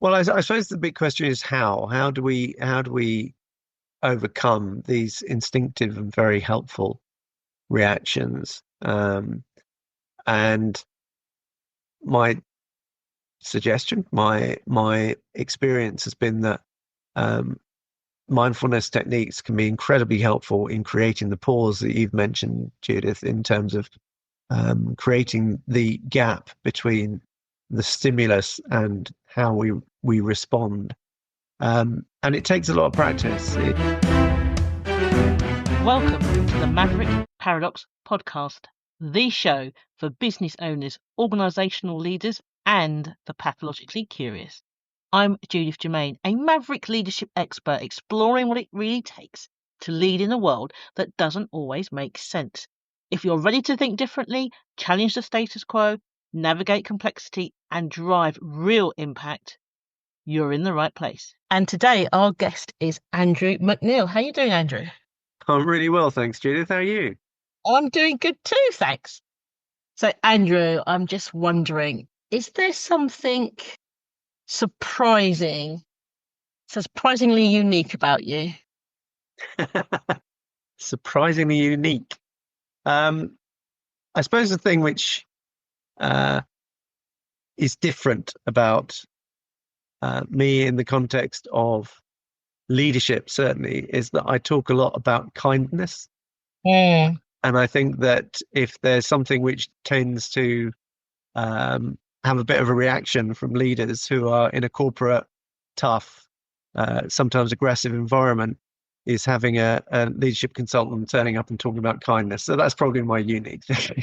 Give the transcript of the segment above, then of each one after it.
Well, I suppose the big question is how? How do we overcome these instinctive and very helpful reactions? And my suggestion, my experience has been that um, mindfulness techniques can be incredibly helpful in creating the pause that you've mentioned, Judith, in terms of creating the gap between the stimulus and how we respond. And it takes a lot of practice. Welcome to the Maverick Paradox podcast, the show for business owners, organisational leaders, and the pathologically curious. I'm Judith Germain, a Maverick leadership expert exploring what it really takes to lead in a world that doesn't always make sense. If you're ready to think differently, challenge the status quo, navigate complexity, and drive real impact, you're in the right place. And today our guest is Andrew McNeill. How are you doing, Andrew? I'm really well, thanks, Judith. How are you? I'm doing good too, thanks. So, Andrew, I'm just wondering, is there something surprising, surprisingly unique about you? Surprisingly unique. I suppose the thing which uh, is different about me in the context of leadership, certainly, is that I talk a lot about kindness. Mm. And I think that if there's something which tends to have a bit of a reaction from leaders who are in a corporate, tough, sometimes aggressive environment, is having a leadership consultant turning up and talking about kindness. So that's probably my unique thing.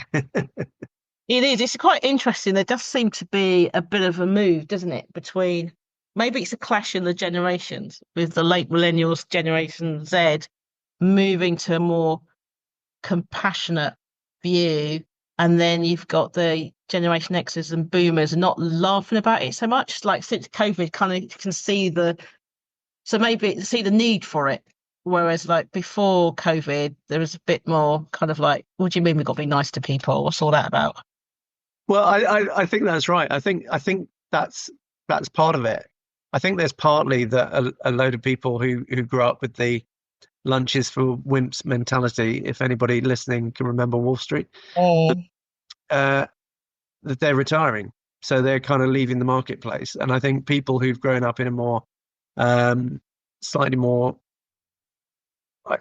It is. It's quite interesting. There does seem to be a bit of a move, doesn't it, between maybe it's a clash in the generations with the late millennials, Generation Z, moving to a more compassionate view. And then you've got the Generation X's and boomers not laughing about it so much. Like since COVID, kind of can see so maybe see the need for it. Whereas like before COVID, there was a bit more kind of like, what do you mean we've got to be nice to people? What's all that about? Well, I think that's right. I think that's part of it. I think there's partly that a load of people who grew up with the lunches for wimps mentality, if anybody listening can remember Wall Street, Mm. uh, that they're retiring. So they're kind of leaving the marketplace. And I think people who've grown up in a more, slightly more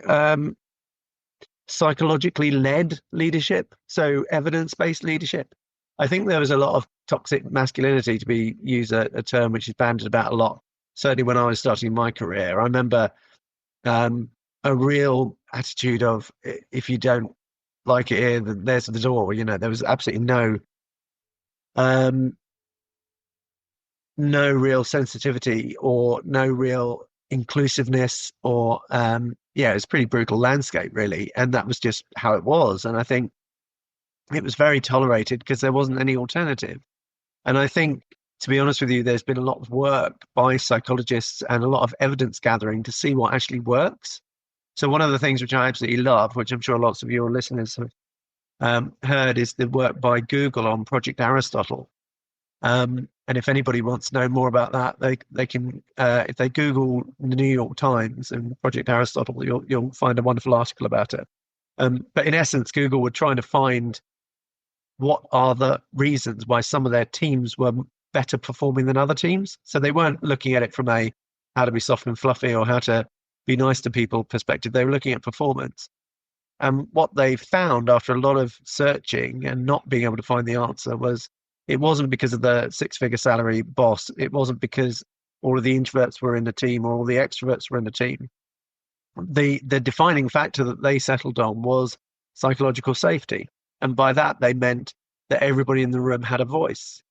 um, psychologically led leadership, so evidence-based leadership. I think there was a lot of toxic masculinity, to be use a term which is bandied about a lot. Certainly when I was starting my career, I remember um, a real attitude of if you don't like it here, then there's the door. There was absolutely um, no real sensitivity or no real inclusiveness or yeah, it's a pretty brutal landscape really, and that was just how it was. And I think it was very tolerated because there wasn't any alternative. And I think, to be honest with you, there's been a lot of work by psychologists and a lot of evidence gathering to see what actually works. So one of the things which I absolutely love, which I'm sure lots of your listeners have heard, is the work by Google on Project Aristotle. And if anybody wants to know more about that, they can if they Google the New York Times and Project Aristotle, you'll find a wonderful article about it. But in essence, Google were trying to find what are the reasons why some of their teams were better performing than other teams. So they weren't looking at it from a how to be soft and fluffy or how to be nice to people perspective. They were looking at performance. And what they found after a lot of searching and not being able to find the answer was it wasn't because of the six-figure salary boss. It wasn't because all of the introverts were in the team or all the extroverts were in the team. The defining factor that they settled on was psychological safety. And by that, they meant that everybody in the room had a voice.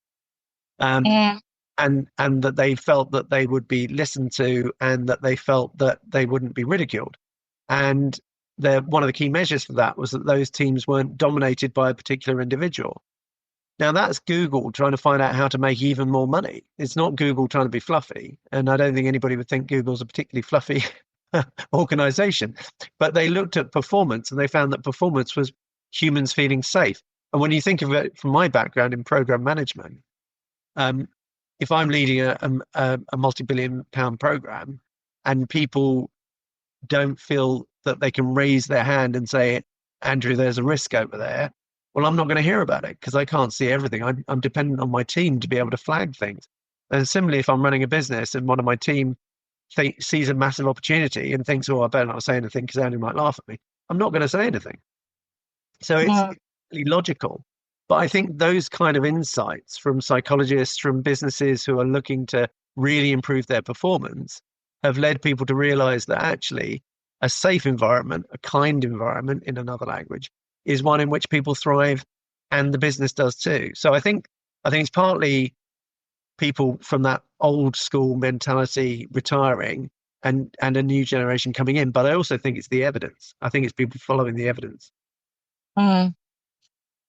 Yeah. And that they felt that they would be listened to and that they felt that they wouldn't be ridiculed. And one of the key measures for that was that those teams weren't dominated by a particular individual. Now, that's Google trying to find out how to make even more money. It's not Google trying to be fluffy. And I don't think anybody would think Google's a particularly fluffy organization. But they looked at performance and they found that performance was humans feeling safe. And when you think of it from my background in program management, if I'm leading a multi-billion pound program and people don't feel that they can raise their hand and say, Andrew, there's a risk over there, well, I'm not going to hear about it because I can't see everything. I'm dependent on my team to be able to flag things. And similarly, if I'm running a business and one of my team sees a massive opportunity and thinks, oh, I better not say anything because Andrew might laugh at me, I'm not going to say anything. So it's really logical. But I think those kind of insights from psychologists, from businesses who are looking to really improve their performance, have led people to realize that actually a safe environment, a kind environment in another language, is one in which people thrive, and the business does too. So I think it's partly people from that old school mentality retiring and a new generation coming in. But I also think it's the evidence. I think it's people following the evidence.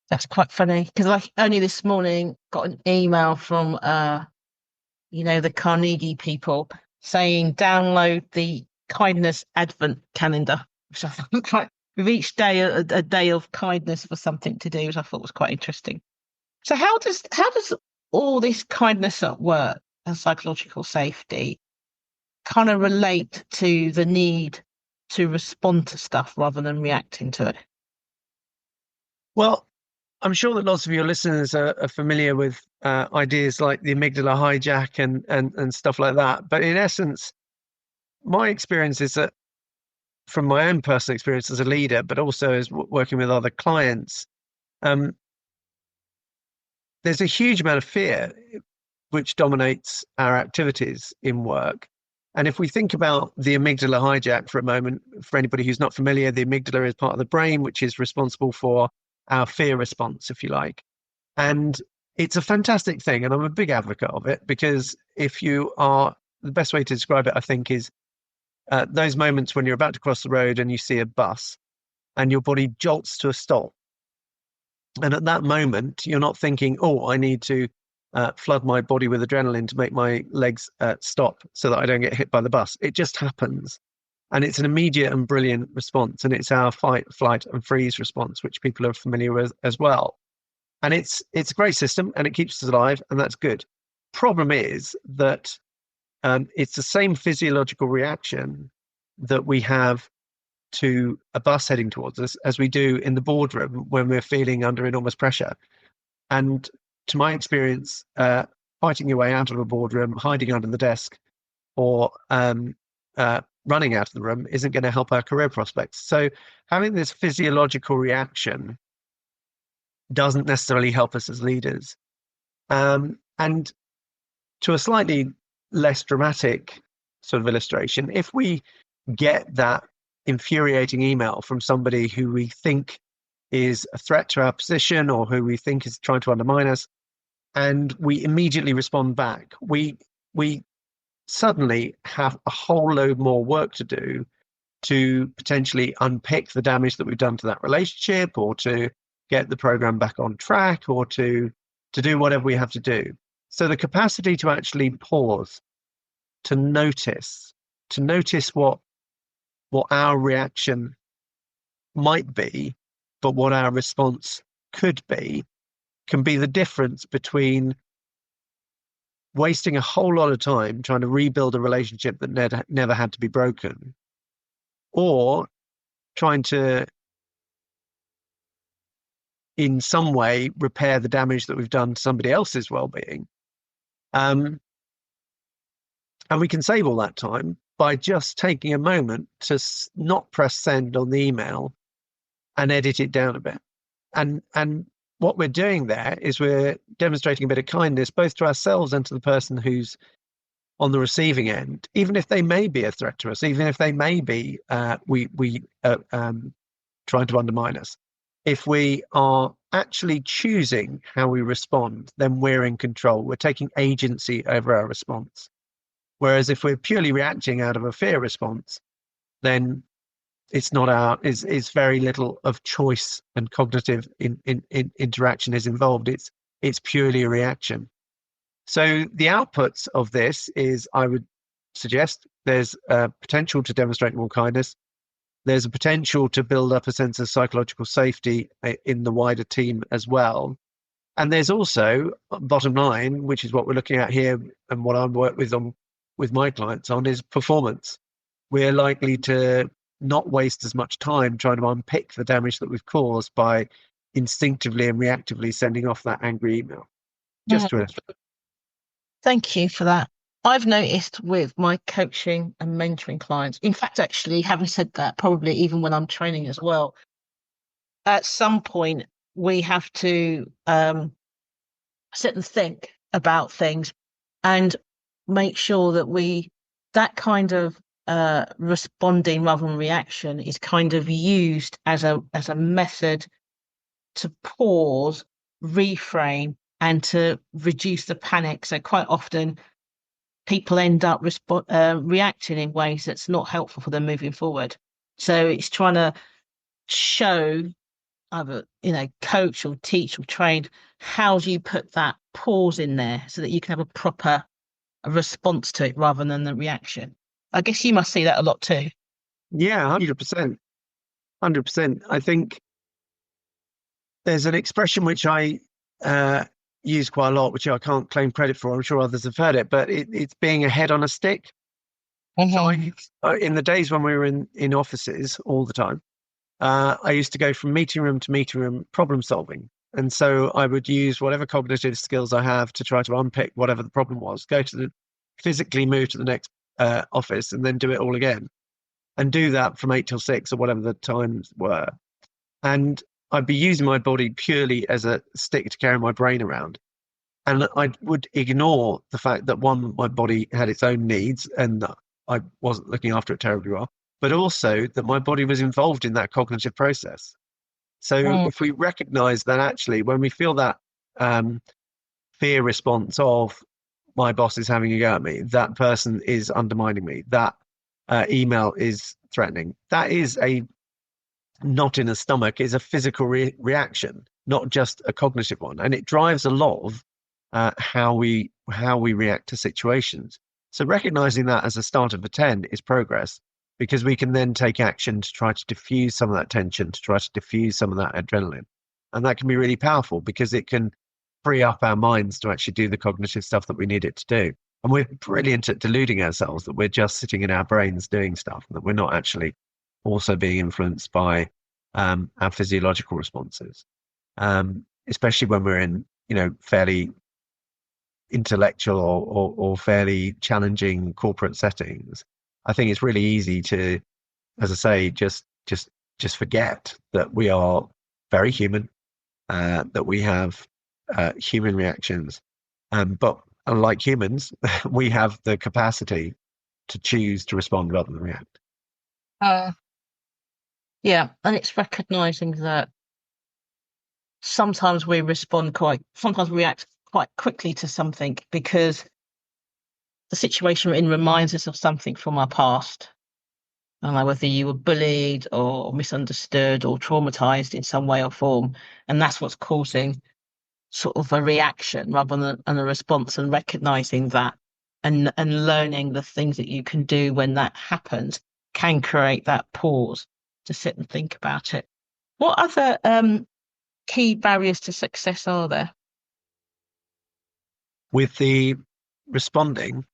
That's quite funny because I only this morning got an email from the Carnegie people saying download the kindness advent calendar, which I thought like with each day a day of kindness for something to do, which I thought was quite interesting. So how does all this kindness at work and psychological safety kind of relate to the need to respond to stuff rather than reacting to it? Well, I'm sure that lots of your listeners are familiar with ideas like the amygdala hijack and stuff like that. But in essence, my experience is that from my own personal experience as a leader, but also as working with other clients, there's a huge amount of fear which dominates our activities in work. And if we think about the amygdala hijack for a moment, for anybody who's not familiar, the amygdala is part of the brain which is responsible for our fear response, if you like. And it's a fantastic thing. And I'm a big advocate of it because the best way to describe it, I think, is those moments when you're about to cross the road and you see a bus and your body jolts to a stop. And at that moment, you're not thinking, oh, I need to flood my body with adrenaline to make my legs stop so that I don't get hit by the bus. It just happens. And it's an immediate and brilliant response. And it's our fight, flight, and freeze response, which people are familiar with as well. And it's a great system and it keeps us alive, and that's good. Problem is that it's the same physiological reaction that we have to a bus heading towards us as we do in the boardroom when we're feeling under enormous pressure. And to my experience, fighting your way out of a boardroom, hiding under the desk, or running out of the room isn't going to help our career prospects. So having this physiological reaction doesn't necessarily help us as leaders. And to a slightly less dramatic sort of illustration, if we get that infuriating email from somebody who we think is a threat to our position or who we think is trying to undermine us, and we immediately respond back, we suddenly have a whole load more work to do to potentially unpick the damage that we've done to that relationship, or to get the program back on track, or to do whatever we have to do. So the capacity to actually pause, to notice what our reaction might be, but what our response could be, can be the difference between wasting a whole lot of time trying to rebuild a relationship that never had to be broken, or trying to, in some way, repair the damage that we've done to somebody else's well-being. And we can save all that time by just taking a moment to not press send on the email and edit it down a bit. And what we're doing there is we're demonstrating a bit of kindness, both to ourselves and to the person who's on the receiving end, even if they may be a threat to us, even if they may be trying to undermine us. If we are actually choosing how we respond, then we're in control. We're taking agency over our response. Whereas if we're purely reacting out of a fear response, then it's very little of choice and cognitive interaction is involved. It's purely a reaction. So the outputs of this is, I would suggest, there's a potential to demonstrate more kindness. There's a potential to build up a sense of psychological safety in the wider team as well. And there's also bottom line, which is what we're looking at here, and what I work with my clients on is performance. We're likely to not waste as much time trying to unpick the damage that we've caused by instinctively and reactively sending off that angry email. Just to Thank you for that. I've noticed with my coaching and mentoring clients, in fact, actually, having said that, probably even when I'm training as well, at some point we have to sit and think about things and make sure that that kind of responding rather than reaction is kind of used as a method to pause, reframe, and to reduce the panic. So quite often people end up reacting in ways that's not helpful for them moving forward. So it's trying to show either, coach or teach or train, how do you put that pause in there so that you can have a proper response to it rather than the reaction. I guess you must see that a lot too. Yeah, 100%. 100%. I think there's an expression which I use quite a lot, which I can't claim credit for. I'm sure others have heard it, but it's being a head on a stick. So in the days when we were in offices all the time, I used to go from meeting room to meeting room problem solving. And so I would use whatever cognitive skills I have to try to unpick whatever the problem was, physically move to the next office and then do it all again, and do that from 8 till 6 or whatever the times were. And I'd be using my body purely as a stick to carry my brain around. And I would ignore the fact that, one, my body had its own needs and that I wasn't looking after it terribly well, but also that my body was involved in that cognitive process. So if we recognize that actually when we feel that fear response of my boss is having a go at me, that person is undermining me, that email is threatening, that is a knot in the stomach, is a physical reaction, not just a cognitive one. And it drives a lot of how we react to situations. So recognizing that as a start of a 10 is progress, because we can then take action to try to diffuse some of that tension, to try to diffuse some of that adrenaline. And that can be really powerful because it can free up our minds to actually do the cognitive stuff that we need it to do. And we're brilliant at deluding ourselves that we're just sitting in our brains doing stuff, and that we're not actually also being influenced by our physiological responses, especially when we're in, fairly intellectual or fairly challenging corporate settings. I think it's really easy to, as I say, just forget that we are very human, that we have human reactions, but unlike humans, we have the capacity to choose to respond rather than react. Yeah, and it's recognizing that sometimes we sometimes we react quite quickly to something because the situation we're in reminds us of something from our past. I don't know whether you were bullied or misunderstood or traumatized in some way or form, and that's what's causing sort of a reaction rather than a response, and recognizing that and learning the things that you can do when that happens can create that pause to sit and think about it. What other key barriers to success are there? With the responding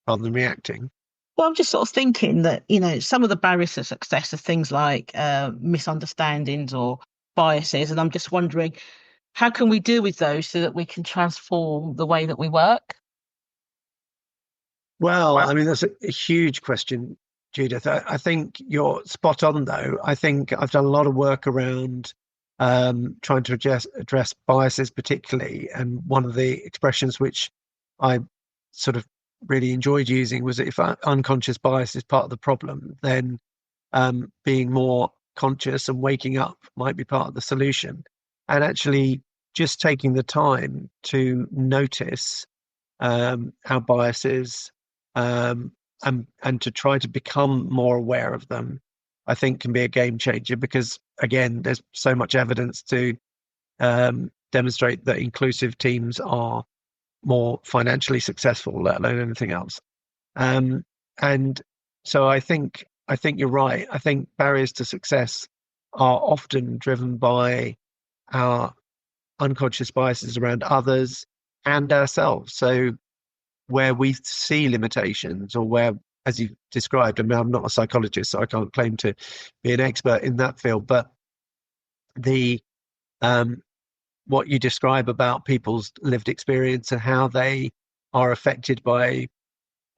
rather than reacting. Well, I'm just sort of thinking that, some of the barriers to success are things like misunderstandings or biases. And I'm just wondering, how can we deal with those so that we can transform the way that we work? Well, I mean, that's a huge question, Judith. I think you're spot on, though. I think I've done a lot of work around trying to address biases, particularly. And one of the expressions which I sort of really enjoyed using was, if unconscious bias is part of the problem, then being more conscious and waking up might be part of the solution. And actually just taking the time to notice our biases, and to try to become more aware of them, I think can be a game changer, because again, there's so much evidence to demonstrate that inclusive teams are more financially successful, let alone anything else. And so I think you're right. I think barriers to success are often driven by our unconscious biases around others and ourselves. So where we see limitations, or where, as you described, I mean, I'm not a psychologist, so I can't claim to be an expert in that field, but the what you describe about people's lived experience and how they are affected by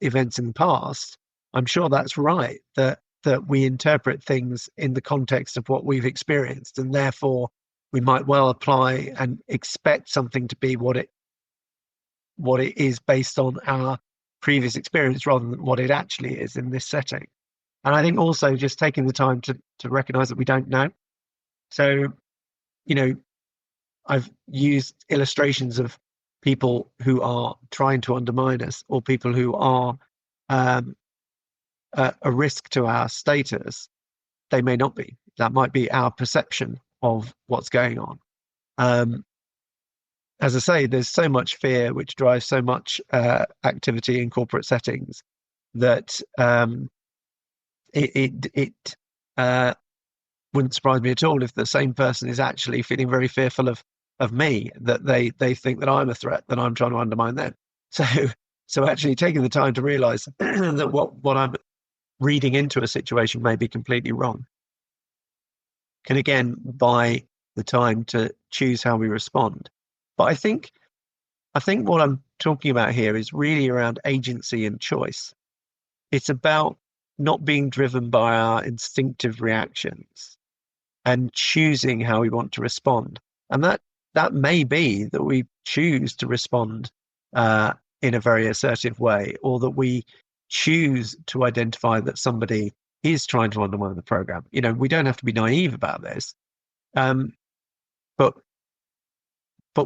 events in the past, I'm sure that's right, that we interpret things in the context of what we've experienced, and therefore we might well apply and expect something to be what it is based on our previous experience rather than what it actually is in this setting. And I think also just taking the time to recognize that we don't know. So, I've used illustrations of people who are trying to undermine us, or people who are a risk to our status. They may not be. That might be our perception of what's going on. As I say, there's so much fear which drives so much activity in corporate settings that it wouldn't surprise me at all if the same person is actually feeling very fearful of me, that they think that I'm a threat, that I'm trying to undermine them. So actually taking the time to realize that what I'm reading into a situation may be completely wrong can again buy the time to choose how we respond. But I think what I'm talking about here is really around agency and choice. It's about not being driven by our instinctive reactions and choosing how we want to respond. And that may be that we choose to respond in a very assertive way, or that we choose to identify that somebody is trying to undermine the program. We don't have to be naive about this, but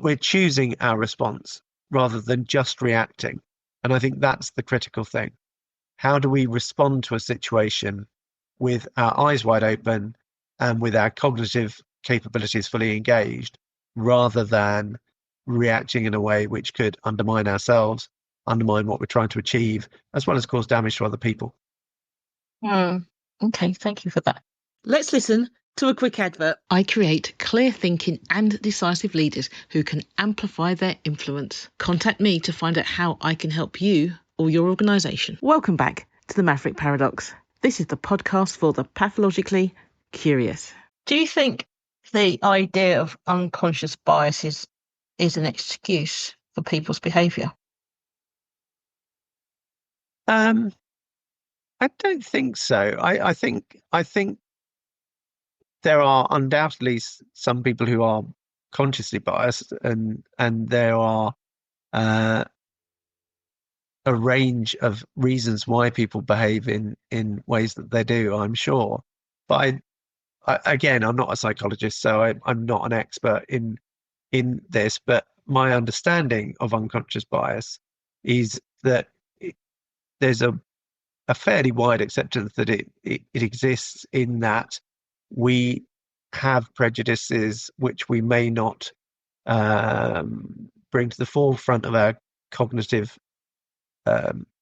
we're choosing our response rather than just reacting. And I think that's the critical thing. How do we respond to a situation with our eyes wide open and with our cognitive capabilities fully engaged, rather than reacting in a way which could undermine ourselves, undermine what we're trying to achieve, as well as cause damage to other people? Okay, thank you for that. Let's listen to a quick advert. I create clear thinking and decisive leaders who can amplify their influence. Contact me to find out how I can help you or your organisation. Welcome back to the Maverick Paradox. This is the podcast for the pathologically curious. Do you think the idea of unconscious biases is an excuse for people's behaviour? I don't think so. I think there are undoubtedly some people who are consciously biased, and there are a range of reasons why people behave in ways that they do, I'm sure. But again, I'm not a psychologist, so I'm not an expert in this. But my understanding of unconscious bias is that there's a fairly wide acceptance that it exists, in that we have prejudices which we may not bring to the forefront of our cognitive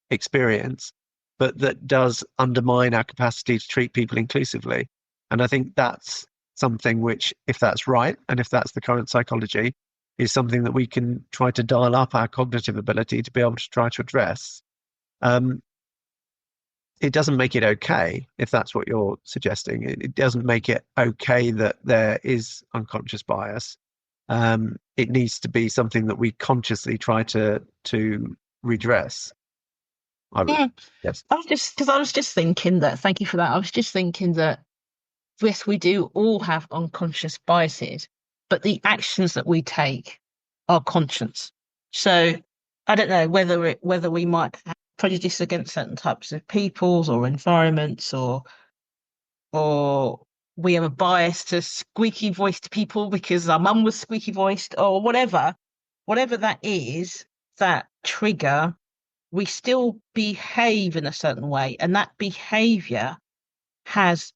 experience, but that does undermine our capacity to treat people inclusively. And I think that's something which, if that's right, and if that's the current psychology, is something that we can try to dial up our cognitive ability to be able to try to address. It doesn't make it okay, if that's what you're suggesting. It doesn't make it okay that there is unconscious bias. It needs to be something that we consciously try to redress. Yes. I was just thinking that, thank you for that. I was just thinking that, yes, we do all have unconscious biases, but the actions that we take are conscious. So I don't know whether we might have prejudice against certain types of peoples or environments, or we have a bias to squeaky voiced people because our mum was squeaky voiced, or whatever that is, that trigger, we still behave in a certain way, and that behavior has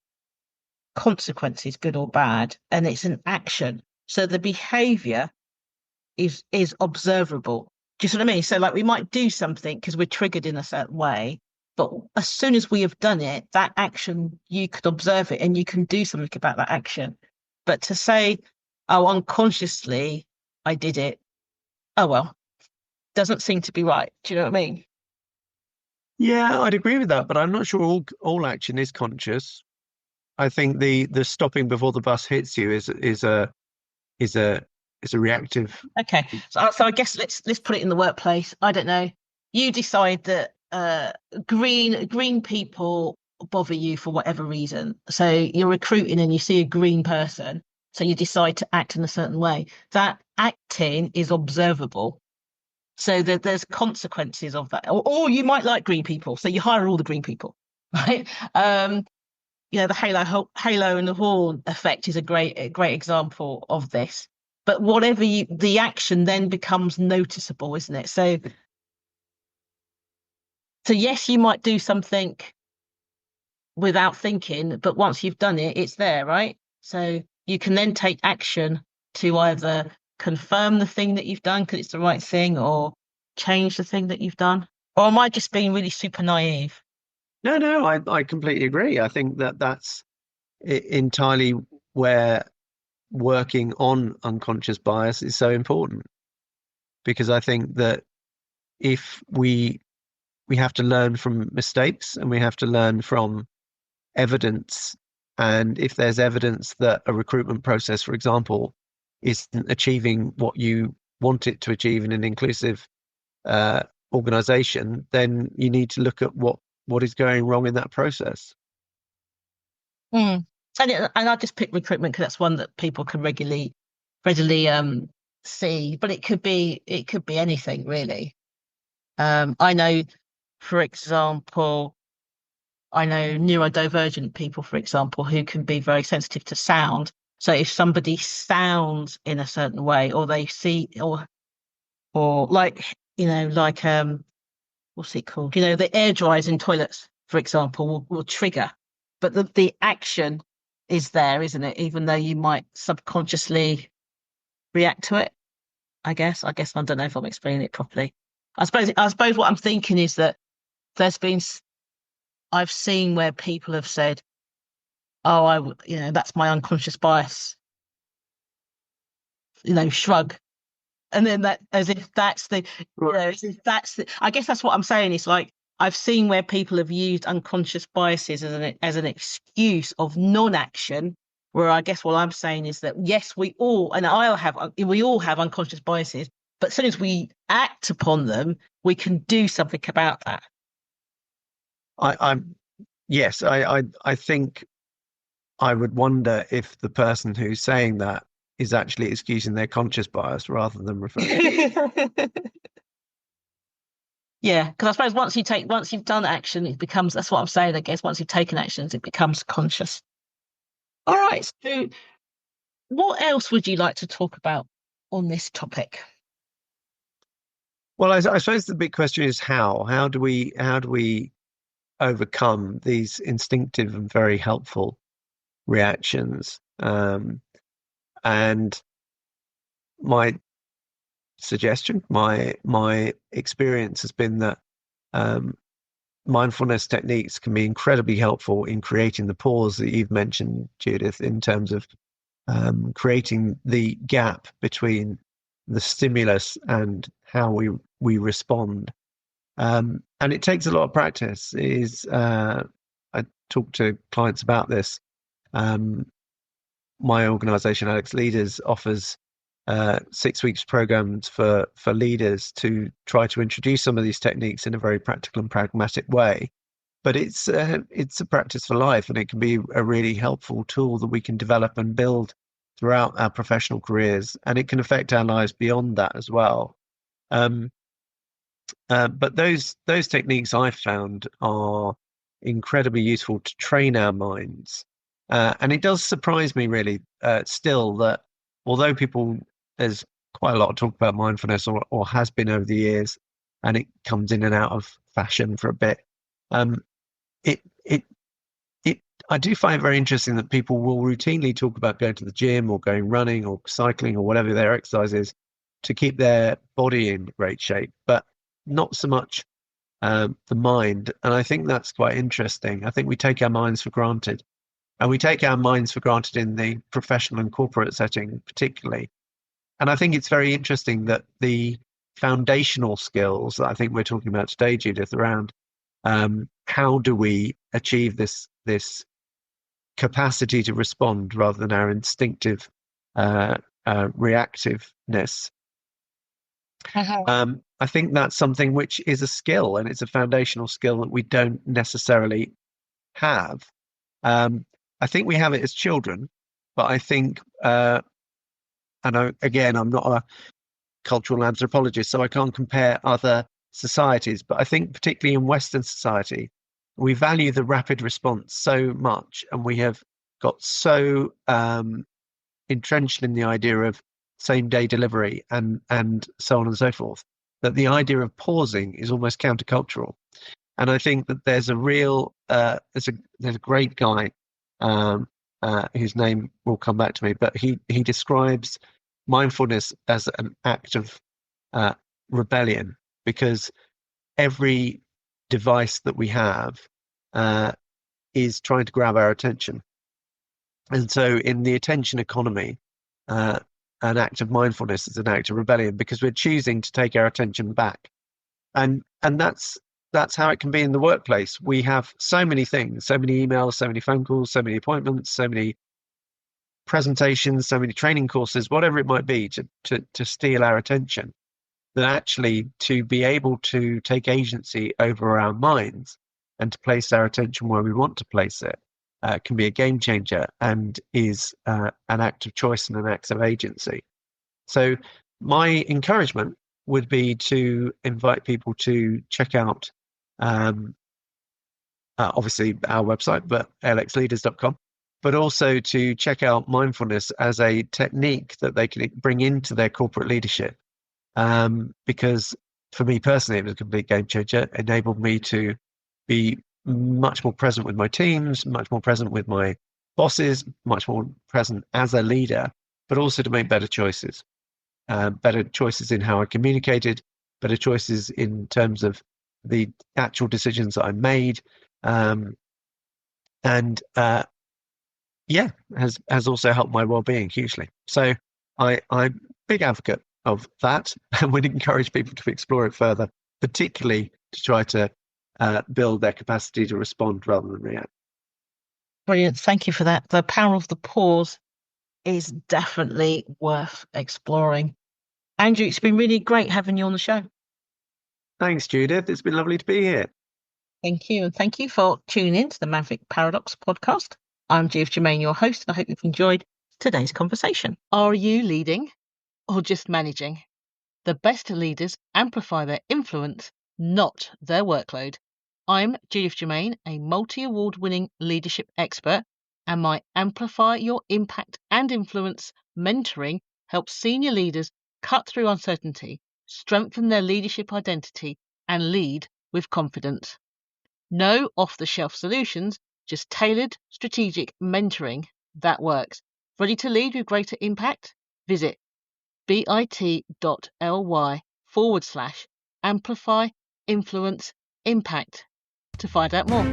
consequences, good or bad, and it's an action. So the behavior is observable. Do you see what I mean? So like, we might do something because we're triggered in a certain way, but as soon as we have done it, that action, you could observe it and you can do something about that action. But to say, oh, unconsciously I did it. Oh well, doesn't seem to be right. Do you know what I mean? Yeah, I'd agree with that, but I'm not sure all action is conscious. I think the stopping before the bus hits you is a is a reactive. Okay, so I guess let's put it in the workplace. I don't know. You decide that green people bother you for whatever reason. So you're recruiting and you see a green person, so you decide to act in a certain way. That acting is observable. So that there's consequences of that. Or you might like green people, so you hire all the green people, right? The halo and the horn effect is a great example of this. But the action then becomes noticeable, isn't it? So yes, you might do something without thinking, but once you've done it, it's there, right? So you can then take action to either confirm the thing that you've done because it's the right thing, or change the thing that you've done. Or am I just being really super naive? No, I completely agree. I think that's entirely where working on unconscious bias is so important, because I think that if we have to learn from mistakes and we have to learn from evidence. And if there's evidence that a recruitment process, for example, isn't achieving what you want it to achieve in an inclusive organization, then you need to look at what is going wrong in that process. Mm. And I just pick recruitment because that's one that people can readily see, but it could be anything really. I know, for example, I know neurodivergent people, for example, who can be very sensitive to sound. So if somebody sounds in a certain way, or they see, or like what's it called? The air dryers in toilets, for example, will trigger, but the action is there, isn't it? Even though you might subconsciously react to it. I guess I don't know if I'm explaining it properly. I suppose what I'm thinking is that there's been I've seen where people have said, "Oh, that's my unconscious bias," shrug, and then that as if that's as if that's I guess that's what I'm saying. It's like I've seen where people have used unconscious biases as an excuse of non-action. Where I guess what I'm saying is that yes, we all have unconscious biases, but as soon as we act upon them, we can do something about that. I'm yes, I think I would wonder if the person who's saying that is actually excusing their conscious bias rather than referring. Yeah, because I suppose once you've done action, it becomes, that's what I'm saying, I guess, once you've taken actions, it becomes conscious. All right. So what else would you like to talk about on this topic? Well, I suppose the big question is how. How do we overcome these instinctive and very helpful reactions? And my suggestion, my experience has been that um, mindfulness techniques can be incredibly helpful in creating the pause that you've mentioned, Judith, in terms of creating the gap between the stimulus and how we respond. And it takes a lot of practice. I talk to clients about this. Um, my organization, Alex Leaders, offers 6 weeks programs for leaders to try to introduce some of these techniques in a very practical and pragmatic way. But it's a practice for life, and it can be a really helpful tool that we can develop and build throughout our professional careers, and it can affect our lives beyond that as well. Um, but those techniques I've found are incredibly useful to train our minds. And it does surprise me really still that although there's quite a lot of talk about mindfulness or has been over the years, and it comes in and out of fashion for a bit. Um, it it it I do find it very interesting that people will routinely talk about going to the gym or going running or cycling or whatever their exercise is to keep their body in great shape, but not so much the mind. And I think that's quite interesting. I think we take our minds for granted, and we take our minds for granted in the professional and corporate setting, particularly. And I think it's very interesting that the foundational skills that I think we're talking about today, Judith, around how do we achieve this capacity to respond rather than our instinctive reactiveness. I think that's something which is a skill, and it's a foundational skill that we don't necessarily have. I think we have it as children, but I think, and again, I'm not a cultural anthropologist, so I can't compare other societies, but I think particularly in Western society, we value the rapid response so much, and we have got so entrenched in the idea of same day delivery and so on and so forth, that the idea of pausing is almost countercultural. And I think that there's a real there's a great guy whose name will come back to me, but he describes mindfulness as an act of rebellion, because every device that we have is trying to grab our attention. And so in the attention economy, an act of mindfulness is an act of rebellion, because we're choosing to take our attention back. And that's how it can be in the workplace. We have so many things, so many emails, so many phone calls, so many appointments, so many presentations, so many training courses, whatever it might be, to steal our attention, that actually to be able to take agency over our minds and to place our attention where we want to place it can be a game changer, and is an act of choice and an act of agency. So my encouragement would be to invite people to check out obviously our website, but alxleaders.com, but also to check out mindfulness as a technique that they can bring into their corporate leadership. Because for me personally, it was a complete game changer. It enabled me to be much more present with my teams, much more present with my bosses, much more present as a leader, but also to make better choices in how I communicated, better choices in terms of the actual decisions that I made, has also helped my well-being hugely. So I'm a big advocate of that, and would encourage people to explore it further, particularly to try to build their capacity to respond rather than react. Brilliant. Thank you for that. The power of the pause is definitely worth exploring. Andrew, it's been really great having you on the show. Thanks, Judith. It's been lovely to be here. Thank you. And thank you for tuning in to the Maverick Paradox podcast. I'm Judith Germain, your host, and I hope you've enjoyed today's conversation. Are you leading or just managing? The best leaders amplify their influence, not their workload. I'm Judith Germain, a multi-award winning leadership expert, and my Amplify Your Impact and Influence mentoring helps senior leaders cut through uncertainty, strengthen their leadership identity, and lead with confidence. No off-the-shelf solutions, just tailored strategic mentoring that works. Ready to lead with greater impact? Visit bit.ly/amplify influence impact to find out more.